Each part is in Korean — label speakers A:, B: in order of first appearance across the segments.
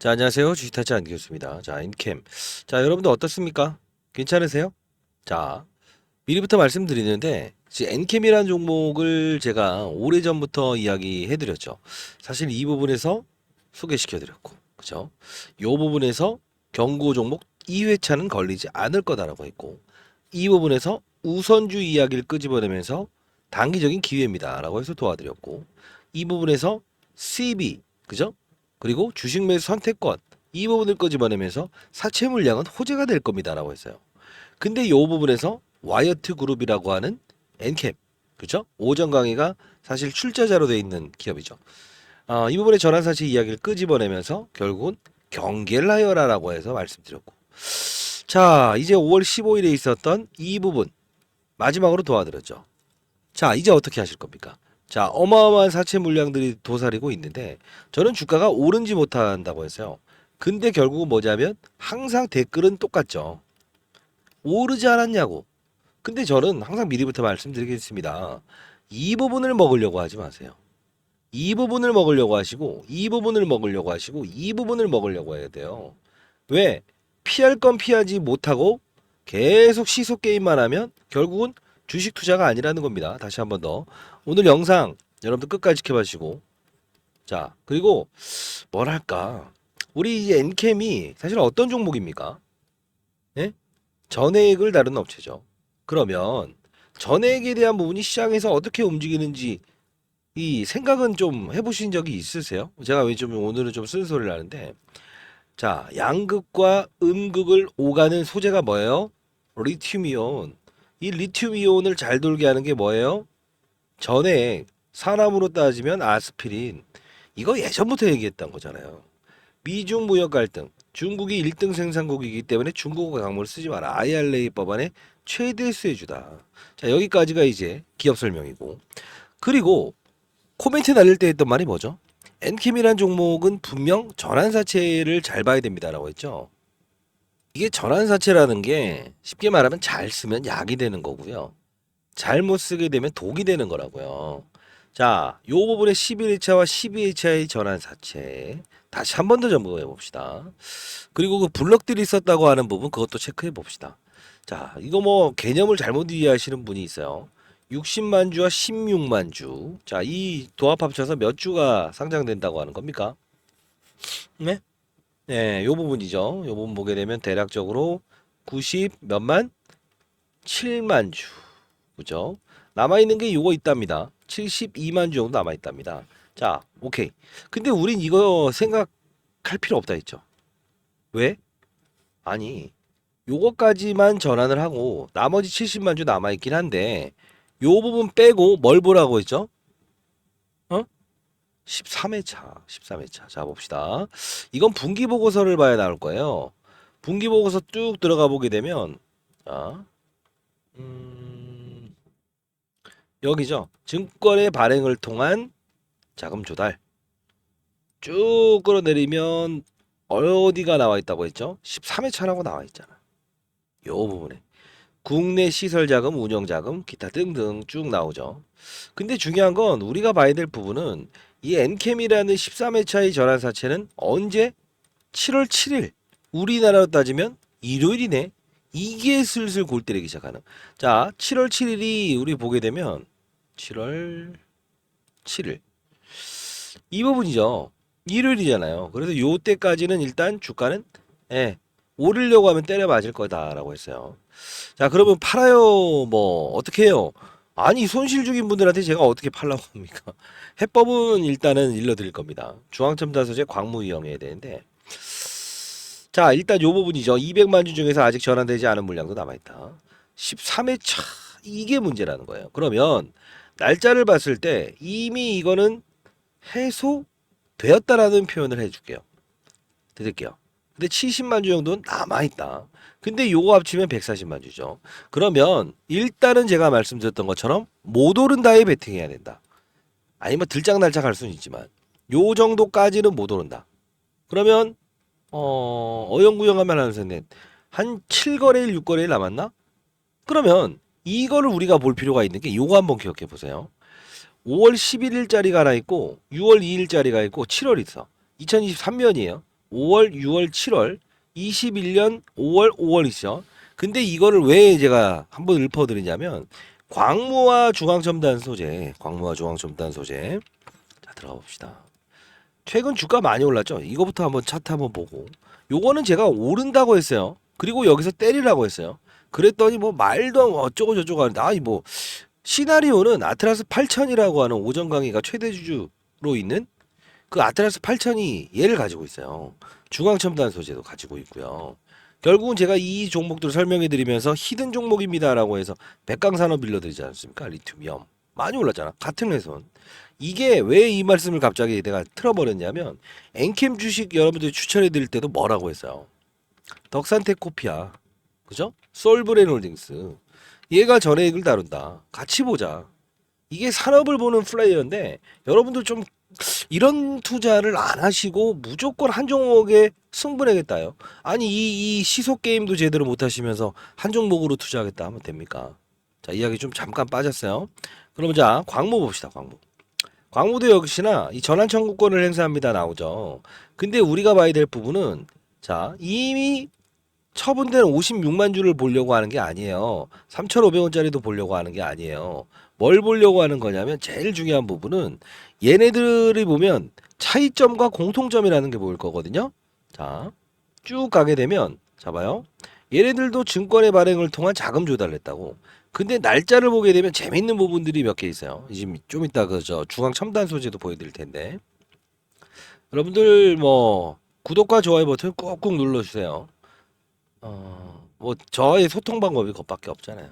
A: 자, 안녕하세요. 주식타짜 안교수입니다. 자, 인캠. 자, 여러분들 어떻습니까? 괜찮으세요? 자, 미리부터 말씀드리는데, 엔캠이라는 종목을 제가 오래전부터 이야기해드렸죠. 사실 이 부분에서 소개시켜드렸고, 그죠? 이 부분에서 경고 종목 2회차는 걸리지 않을 거다라고 했고, 이 부분에서 우선주 이야기를 끄집어내면서 단기적인 기회입니다라고 해서 도와드렸고, 이 부분에서 CB, 그죠? 그리고 주식 매수 선택권, 이 부분을 끄집어내면서 사채 물량은 호재가 될 겁니다라고 했어요. 근데 이 부분에서 와이어트 그룹이라고 하는 엔캡, 그죠? 오전 강의가 사실 출자자로 돼 있는 기업이죠. 이 부분의 전환사채 이야기를 끄집어내면서 결국은 경계를 하여라라고 해서 말씀드렸고, 자, 이제 5월 15일에 있었던 이 부분 마지막으로 도와드렸죠. 자, 이제 어떻게 하실 겁니까? 자, 어마어마한 사채 물량들이 도사리고 있는데 저는 주가가 오르지 못한다고 했어요. 근데 결국은 뭐냐면 항상 댓글은 똑같죠. 오르지 않았냐고. 근데 저는 항상 미리부터 말씀드리겠습니다. 이 부분을 먹으려고 하지 마세요. 이 부분을 먹으려고 하시고 이 부분을 먹으려고 하시고 이 부분을 먹으려고 해야 돼요. 왜? 피할 건 피하지 못하고 계속 시속 게임만 하면 결국은 주식 투자가 아니라는 겁니다. 다시 한번 더. 오늘 영상 여러분들 끝까지 지켜봐주시고. 자, 그리고 뭐랄까. 우리 이 엔캠이 사실 어떤 종목입니까? 예? 전해액을 다루는 업체죠. 그러면 전해액에 대한 부분이 시장에서 어떻게 움직이는지 이 생각은 좀 해보신 적이 있으세요? 제가 왜 좀 오늘은 좀 쓴소리를 하는데, 자, 양극과 음극을 오가는 소재가 뭐예요? 리튬이온. 이 리튬이온을 잘 돌게 하는 게 뭐예요? 전액. 산화물로 따지면 아스피린. 이거 예전부터 얘기했던 거잖아요. 미중 무역 갈등. 중국이 1등 생산국이기 때문에 중국어 광물을 쓰지 마라. IRA 법안의 최대 수혜주다. 자, 여기까지가 이제 기업 설명이고. 그리고 코멘트 날릴 때 했던 말이 뭐죠? 엔캠이란 종목은 분명 전환사채를 잘 봐야 됩니다라고 했죠. 이게 전환사채라는 게 쉽게 말하면 잘 쓰면 약이 되는 거고요. 잘못 쓰게 되면 독이 되는 거라고요. 자, 요 부분의 11회차와 12회차의 전환사채 다시 한 번 더 점검해 봅시다. 그리고 그 블럭들이 있었다고 하는 부분 그것도 체크해 봅시다. 자, 이거 뭐 개념을 잘못 이해하시는 분이 있어요. 60만 주와 16만 주. 자, 이 도합 합쳐서 몇 주가 상장된다고 하는 겁니까? 네? 네, 요 부분이죠. 요 부분 보게 되면 대략적으로 90 몇만? 7만 주. 그죠? 남아있는 게 요거 있답니다. 72만 주 정도 남아있답니다. 자, 오케이. 근데 우린 이거 생각할 필요 없다 했죠. 왜? 아니, 요거까지만 전환을 하고 나머지 70만 주 남아있긴 한데 요 부분 빼고 뭘 보라고 했죠? 어? 13회차, 13회차. 자, 봅시다. 이건 분기 보고서를 봐야 나올 거예요. 분기 보고서 쭉 들어가 보게 되면, 자, 여기죠. 증권의 발행을 통한 자금 조달. 쭉 끌어내리면, 어디가 나와 있다고 했죠? 13회차라고 나와 있잖아. 요 부분에. 국내 시설 자금, 운영 자금, 기타 등등 쭉 나오죠. 근데 중요한 건 우리가 봐야 될 부분은 이 엔캠이라는 13회차의 전환사채는 언제? 7월 7일. 우리나라로 따지면 일요일이네. 이게 슬슬 골 때리기 시작하는. 자, 7월 7일이 우리 보게 되면 7월 7일. 이 부분이죠. 일요일이잖아요. 그래서 요 때까지는 일단 주가는 예, 오르려고 하면 때려 맞을 거다라고 했어요. 자, 그러면 팔아요. 뭐 어떻게 해요? 아니, 손실 중인 분들한테 제가 어떻게 팔라고 합니까? 해법은 일단은 일러드릴 겁니다. 중앙첨단소재 광무위험해야 되는데, 자, 일단 요 부분이죠. 200만 주 중에서 아직 전환되지 않은 물량도 남아있다. 13회차 이게 문제라는 거예요. 그러면 날짜를 봤을 때 이미 이거는 해소되었다라는 표현을 해줄게요. 드릴게요. 근데 70만 주 정도는 남아있다. 근데 요거 합치면 140만 주죠. 그러면 일단은 제가 말씀드렸던 것처럼 못 오른다에 베팅해야 된다. 아니면 들짝날짝 할 수는 있지만 요 정도까지는 못 오른다. 그러면 어영부영하면 한 7거래일 6거래일 남았나? 그러면 이거를 우리가 볼 필요가 있는 게 요거 한번 기억해 보세요. 5월 11일짜리가 하나 있고 6월 2일짜리가 있고 7월 있어. 2023년이에요. 5월, 6월, 7월, 21년 5월, 5월이죠. 근데 이거를 왜 제가 한번 읊어드리냐면 광무와 중앙첨단 소재, 광무와 중앙첨단 소재. 자, 들어가 봅시다. 최근 주가 많이 올랐죠. 이거부터 한번 차트 한번 보고. 요거는 제가 오른다고 했어요. 그리고 여기서 때리라고 했어요. 그랬더니 뭐 말도 안 어쩌고 저쩌고 하는데 아이 뭐 시나리오는 아트라스 8000이라고 하는 오전 강의가 최대 주주로 있는 그 아트라스 8000이 얘를 가지고 있어요. 중앙첨단 소재도 가지고 있고요. 결국은 제가 이 종목들을 설명해 드리면서 히든 종목입니다라고 해서 백강산업 빌려드리지 않습니까? 리튬이엄 많이 올랐잖아. 같은 회선. 이게 왜 이 말씀을 갑자기 내가 틀어버렸냐면 엔캠 주식 여러분들이 추천해 드릴 때도 뭐라고 했어요. 덕산테코피아, 그죠? 솔브레놀딩스 얘가 전해액을 다룬다. 같이 보자. 이게 산업을 보는 플레이어인데 여러분들 좀 이런 투자를 안 하시고 무조건 한 종목에 승부내겠다요. 아니 이 시속 게임도 제대로 못 하시면서 한 종목으로 투자하겠다 하면 됩니까? 자, 이야기 좀 잠깐 빠졌어요. 그러면 자, 광무 봅시다. 광무. 광무도 역시나 이 전환 청구권을 행사합니다 나오죠. 근데 우리가 봐야 될 부분은 자, 이미 처분된 56만 주를 보려고 하는 게 아니에요. 3,500원짜리도 보려고 하는 게 아니에요. 뭘 보려고 하는 거냐면 제일 중요한 부분은 얘네들이 보면 차이점과 공통점이라는 게 보일 거거든요. 자, 쭉 가게 되면 잡아요. 얘네들도 증권의 발행을 통한 자금 조달을 했다고. 근데 날짜를 보게 되면 재밌는 부분들이 몇 개 있어요. 지금 좀 이따 그저 중앙 첨단 소재도 보여드릴 텐데 여러분들 뭐 구독과 좋아요 버튼 꾹꾹 눌러주세요. 뭐 저의 소통 방법이 그것밖에 없잖아요.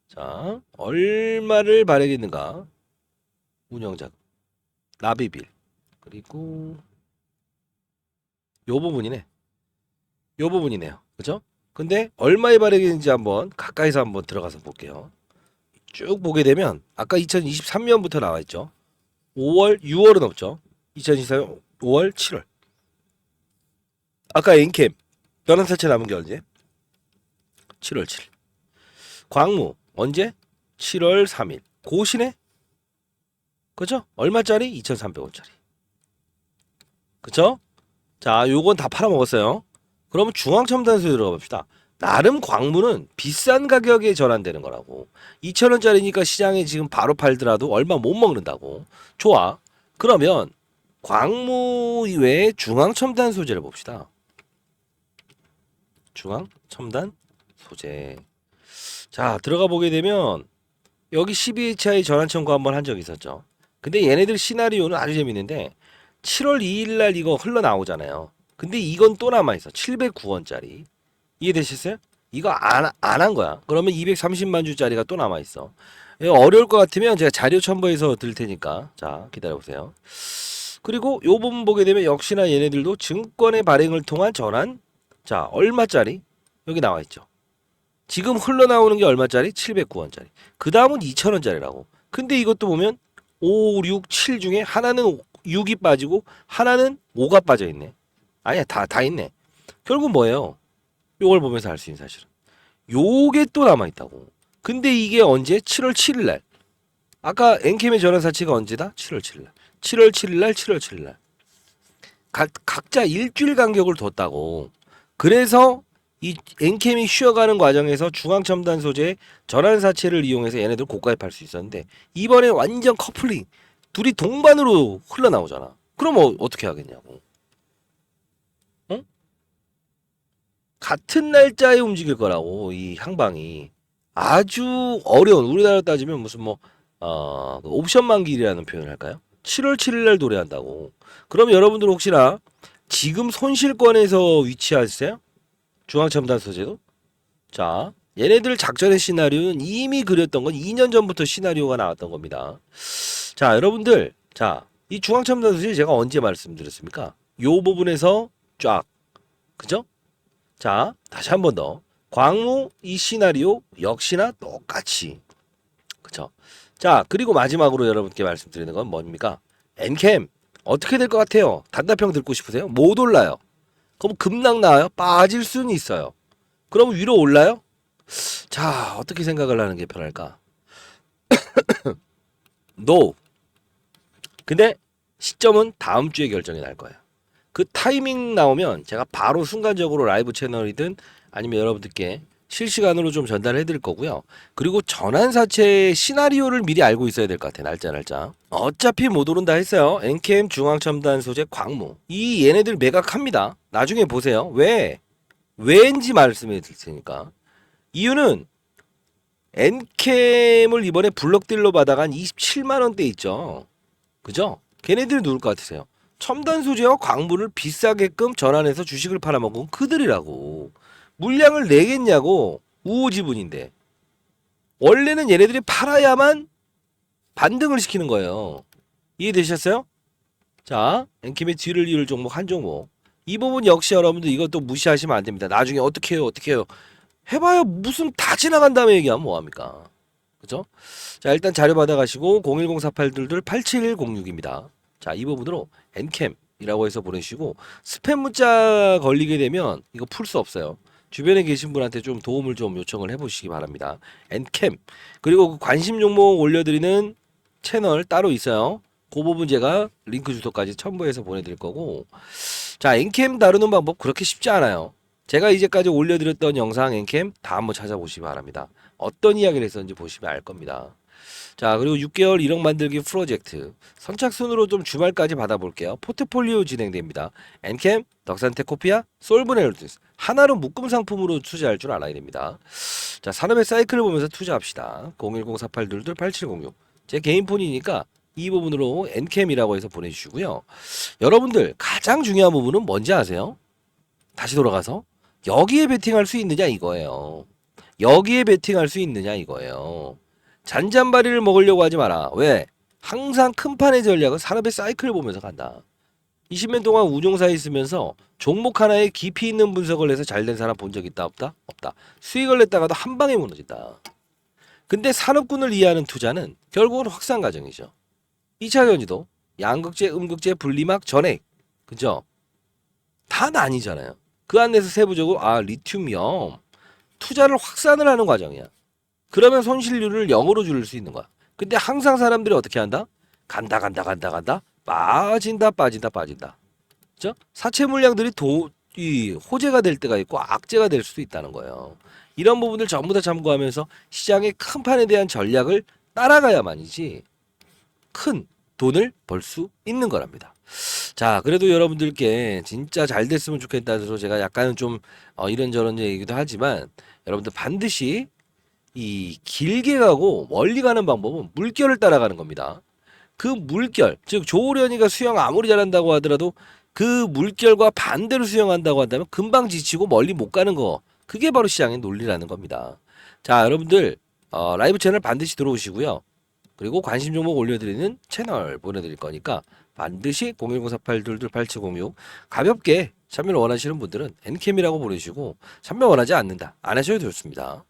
A: 자, 얼마를 발행했는가? 운영자금, 납입일, 그리고 요 부분이네. 요 부분이네요. 그죠? 근데 얼마에 발행했는지 한번 가까이서 한번 들어가서 볼게요. 쭉 보게 되면 아까 2023년부터 나와 있죠. 5월, 6월은 없죠. 2024년 5월, 7월. 아까 엔캠 변환사채 남은 게 언제? 7월 7일. 광무 언제? 7월 3일. 고시네? 그죠? 얼마짜리? 2,300원짜리. 그죠? 자, 요건 다 팔아먹었어요. 그러면 중앙첨단소에 들어가 봅시다. 나름 광무는 비싼 가격에 전환되는 거라고. 2,000원짜리니까 시장에 지금 바로 팔더라도 얼마 못 먹는다고. 좋아. 그러면 광무 이외에 중앙첨단 소재를 봅시다. 중앙첨단 소재. 자, 들어가 보게 되면 여기 CBHI 전환 청구 한번 한 적이 있었죠. 근데 얘네들 시나리오는 아주 재밌는데 7월 2일 날 이거 흘러나오잖아요. 근데 이건 또 남아있어. 709원짜리. 이해되셨어요? 이거 안 한 거야. 그러면 230만 주짜리가 또 남아있어. 이거 어려울 것 같으면 제가 자료 첨부해서 드릴 테니까. 자, 기다려보세요. 그리고 요 부분 보게 되면 역시나 얘네들도 증권의 발행을 통한 전환. 자, 얼마짜리? 여기 나와있죠. 지금 흘러나오는 게 얼마짜리? 709원짜리. 그 다음은 2,000원짜리라고. 근데 이것도 보면 5, 6, 7 중에 하나는 6이 빠지고 하나는 5가 빠져 있네. 아니야, 다 있네. 결국 뭐예요? 요걸 보면서 알 수 있는 사실은. 요게 또 남아있다고. 근데 이게 언제? 7월 7일 날. 아까 엔캠의 전환사치가 언제다? 7월 7일 날. 7월 7일 날, 7월 7일 날. 각자 일주일 간격을 뒀다고. 그래서 이 엔캠이 쉬어가는 과정에서 중앙첨단 소재 전환사채를 이용해서 얘네들 고가에 팔 수 있었는데 이번에 완전 커플링 둘이 동반으로 흘러나오잖아. 그럼 어떻게 하겠냐고. 응? 같은 날짜에 움직일 거라고 이 항방이 아주 어려운 우리나라 따지면 무슨 그 옵션 만기일이라는 표현을 할까요? 7월 7일 날 도래한다고. 그럼 여러분들 혹시나 지금 손실권에서 위치하세요? 중앙첨단 소재도? 자, 얘네들 작전의 시나리오는 이미 그렸던 건 2년 전부터 시나리오가 나왔던 겁니다. 자, 여러분들, 자, 이 중앙첨단 소재 제가 언제 말씀드렸습니까? 요 부분에서 쫙, 그죠? 자, 다시 한 번 더. 광무 이 시나리오 역시나 똑같이, 그죠? 자, 그리고 마지막으로 여러분께 말씀드리는 건 뭡니까? 엔캠 어떻게 될 것 같아요? 단답형 듣고 싶으세요? 못 올라요. 그럼 급락 나와요? 빠질 수는 있어요. 그럼 위로 올라요? 자, 어떻게 생각을 하는 게 편할까? No. 근데 시점은 다음 주에 결정이 날 거예요. 그 타이밍 나오면 제가 바로 순간적으로 라이브 채널이든 아니면 여러분들께 실시간으로 좀 전달해 드릴 거고요. 그리고 전환사채 시나리오를 미리 알고 있어야 될 것 같아요. 날짜. 어차피 못 오른다 했어요. 엔캠 중앙첨단 소재 광무. 이 얘네들 매각합니다. 나중에 보세요. 왜인지 말씀해 드릴 테니까. 이유는 엔캠을 이번에 블록딜로 받아간 27만 원대 있죠. 그죠? 걔네들이 누굴 것 같으세요? 첨단 소재와 광물을 비싸게끔 전환해서 주식을 팔아먹은 그들이라고. 물량을 내겠냐고. 우호지분인데. 원래는 얘네들이 팔아야만 반등을 시키는 거예요. 이해되셨어요? 자, 엔킴의 뒤를 이을 종목 한 종목. 이 부분 역시 여러분들 이것도 무시하시면 안 됩니다. 나중에 어떻게 해요? 해봐야 무슨 다 지나간 다음에 얘기하면 뭐합니까? 그죠? 자, 일단 자료 받아가시고 010-4822-8706입니다. 자, 이 부분으로 엔캠이라고 해서 보내주시고 스팸 문자 걸리게 되면 이거 풀 수 없어요. 주변에 계신 분한테 좀 도움을 좀 요청을 해보시기 바랍니다. 엔캠. 그리고 그 관심 종목 올려드리는 채널 따로 있어요. 그 부분 제가 링크 주소까지 첨부해서 보내드릴 거고. 자, 엔캠 다루는 방법 그렇게 쉽지 않아요. 제가 이제까지 올려드렸던 영상 엔캠 다 한번 찾아보시기 바랍니다. 어떤 이야기를 했었는지 보시면 알 겁니다. 자, 그리고 6개월 1억 만들기 프로젝트 선착순으로 좀 주말까지 받아볼게요. 포트폴리오 진행됩니다. 엔캠, 덕산테코피아, 솔브네르투스 하나로 묶음 상품으로 투자할 줄 알아야 됩니다. 자, 산업의 사이클을 보면서 투자합시다. 010-4822-8706 제 개인 폰이니까 이 부분으로 엔캠이라고 해서 보내주시고요. 여러분들 가장 중요한 부분은 뭔지 아세요? 다시 돌아가서 여기에 베팅할 수 있느냐 이거예요. 여기에 베팅할 수 있느냐 이거예요. 잔잔바리를 먹으려고 하지 마라. 왜? 항상 큰 판의 전략은 산업의 사이클을 보면서 간다. 20년 동안 운용사에 있으면서 종목 하나에 깊이 있는 분석을 해서 잘 된 사람 본 적 있다 없다? 없다. 수익을 냈다가도 한 방에 무너진다. 근데 산업군을 이해하는 투자는 결국은 확산 과정이죠. 2차 전지도 양극재, 음극재, 분리막, 전액. 그죠? 다 나뉘잖아요. 그 안에서 세부적으로 리튬이요. 투자를 확산을 하는 과정이야. 그러면 손실률을 0으로 줄일 수 있는 거야. 근데 항상 사람들이 어떻게 한다? 간다. 빠진다. 그죠? 사채 물량들이 호재가 될 때가 있고 악재가 될 수도 있다는 거예요. 이런 부분들 전부 다 참고하면서 시장의 큰 판에 대한 전략을 따라가야만이지 큰 돈을 벌 수 있는 거랍니다. 자, 그래도 여러분들께 진짜 잘 됐으면 좋겠다 해서 제가 약간은 좀 이런저런 얘기도 하지만 여러분들 반드시 이 길게 가고 멀리 가는 방법은 물결을 따라가는 겁니다. 그 물결, 즉 조우련이가 수영 아무리 잘한다고 하더라도 그 물결과 반대로 수영한다고 한다면 금방 지치고 멀리 못 가는 거. 그게 바로 시장의 논리라는 겁니다. 자, 여러분들 라이브 채널 반드시 들어오시고요. 그리고 관심 종목 올려드리는 채널 보내드릴 거니까 반드시 010-4822-8706 가볍게 참여를 원하시는 분들은 엔캠이라고 보내주시고 참여 원하지 않는다. 안 하셔도 좋습니다.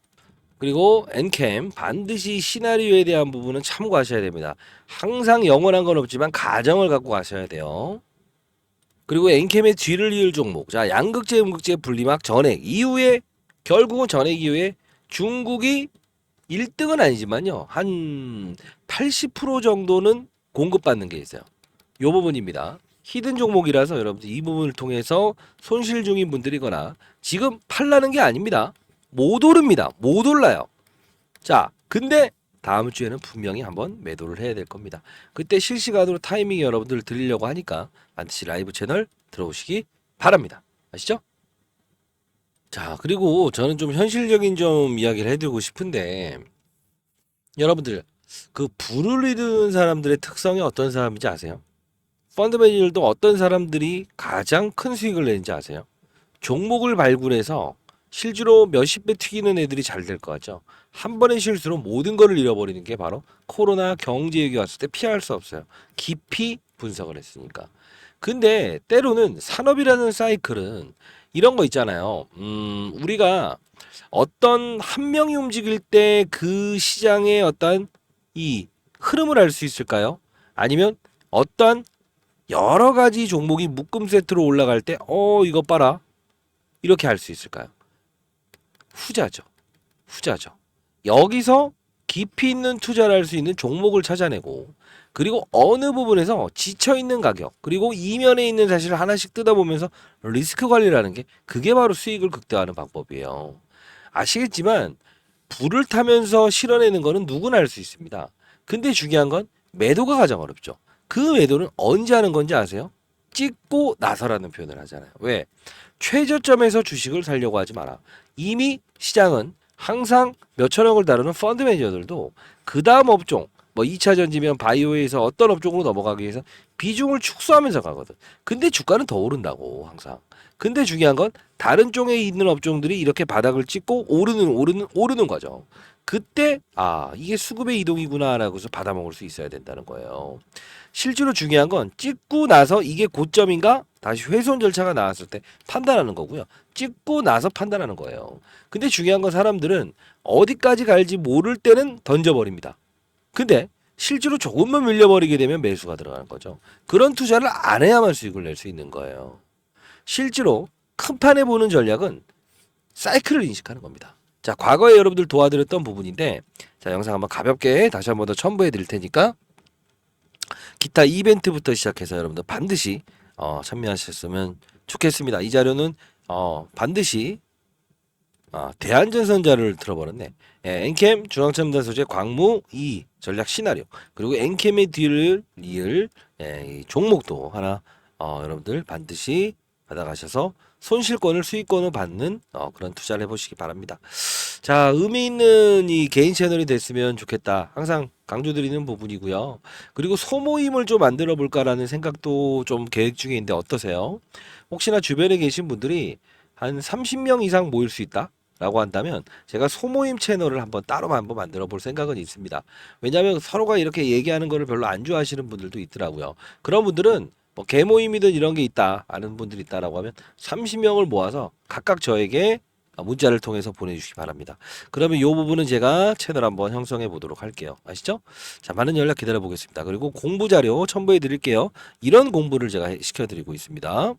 A: 그리고 엔캠 반드시 시나리오에 대한 부분은 참고하셔야 됩니다. 항상 영원한 건 없지만 가정을 갖고 가셔야 돼요. 그리고 엔캠의 뒤를 이을 종목. 자, 양극재, 음극재, 분리막, 전액 이후에 결국은 전액 이후에 중국이 1등은 아니지만요. 한 80% 정도는 공급받는 게 있어요. 요 부분입니다. 히든 종목이라서 여러분들 이 부분을 통해서 손실 중인 분들이거나 지금 팔라는 게 아닙니다. 못 오릅니다. 못 올라요. 자, 근데 다음 주에는 분명히 한번 매도를 해야 될 겁니다. 그때 실시간으로 타이밍 여러분들 드리려고 하니까 반드시 라이브 채널 들어오시기 바랍니다. 아시죠? 자, 그리고 저는 좀 현실적인 좀 이야기를 해드리고 싶은데 여러분들 그 불을 이루는 사람들의 특성이 어떤 사람인지 아세요? 펀드 매니저들도 어떤 사람들이 가장 큰 수익을 내는지 아세요? 종목을 발굴해서 실주로 몇십 배 튀기는 애들이 잘 될 것 같죠. 한 번의 실수로 모든 것을 잃어버리는 게 바로 코로나 경제위기 왔을 때 피할 수 없어요. 깊이 분석을 했으니까. 근데 때로는 산업이라는 사이클은 이런 거 있잖아요. 우리가 어떤 한 명이 움직일 때 그 시장의 어떤 이 흐름을 알 수 있을까요? 아니면 어떤 여러 가지 종목이 묶음 세트로 올라갈 때 이거 봐라. 이렇게 할 수 있을까요? 후자죠. 여기서 깊이 있는 투자를 할 수 있는 종목을 찾아내고 그리고 어느 부분에서 지쳐있는 가격, 그리고 이면에 있는 사실을 하나씩 뜯어보면서 리스크 관리라는 게 그게 바로 수익을 극대화하는 방법이에요. 아시겠지만 불을 타면서 실어내는 거는 누구나 할 수 있습니다. 근데 중요한 건 매도가 가장 어렵죠. 그 매도는 언제 하는 건지 아세요? 찍고 나서라는 표현을 하잖아요. 왜? 최저점에서 주식을 사려고 하지 마라. 이미 시장은 항상 몇천억을 다루는 펀드 매니저들도 그 다음 업종, 뭐 2차 전지면 바이오에서 어떤 업종으로 넘어가기 위해서 비중을 축소하면서 가거든. 근데 주가는 더 오른다고 항상. 근데 중요한 건 다른 쪽에 있는 업종들이 이렇게 바닥을 찍고 오르는 거죠. 그때 이게 수급의 이동이구나라고 해서 받아먹을 수 있어야 된다는 거예요. 실제로 중요한 건 찍고 나서 이게 고점인가 다시 훼손 절차가 나왔을 때 판단하는 거고요. 찍고 나서 판단하는 거예요. 근데 중요한 건 사람들은 어디까지 갈지 모를 때는 던져버립니다. 근데 실제로 조금만 밀려버리게 되면 매수가 들어가는 거죠. 그런 투자를 안 해야만 수익을 낼 수 있는 거예요. 실제로 큰 판에 보는 전략은 사이클을 인식하는 겁니다. 자, 과거에 여러분들 도와드렸던 부분인데, 자, 영상 한번 가볍게 다시 한번 더 첨부해 드릴 테니까 기타 이벤트부터 시작해서 여러분들 반드시 참여하셨으면 좋겠습니다. 이 자료는 반드시 대안전선자를 들어버렸네. 엔캠 중앙첨단 소재 광무 2 전략 시나리오, 그리고 엔캠의 뒤를 이을 이 종목도 하나 여러분들 반드시 받아가셔서 손실권을 수익권을 받는 그런 투자를 해보시기 바랍니다. 자, 의미 있는 이 개인 채널이 됐으면 좋겠다. 항상 강조드리는 부분이고요. 그리고 소모임을 좀 만들어 볼까라는 생각도 좀 계획 중에 있는데 어떠세요? 혹시나 주변에 계신 분들이 한 30명 이상 모일 수 있다? 라고 한다면 제가 소모임 채널을 따로 한번 만들어 볼 생각은 있습니다. 왜냐하면 서로가 이렇게 얘기하는 거를 별로 안 좋아하시는 분들도 있더라고요. 그런 분들은 뭐 개모임이든 이런 게 있다, 아는 분들이 있다라고 하면 30명을 모아서 각각 저에게 문자를 통해서 보내주시기 바랍니다. 그러면 이 부분은 제가 채널 한번 형성해 보도록 할게요. 아시죠? 자, 많은 연락 기다려 보겠습니다. 그리고 공부 자료 첨부해 드릴게요. 이런 공부를 제가 시켜 드리고 있습니다.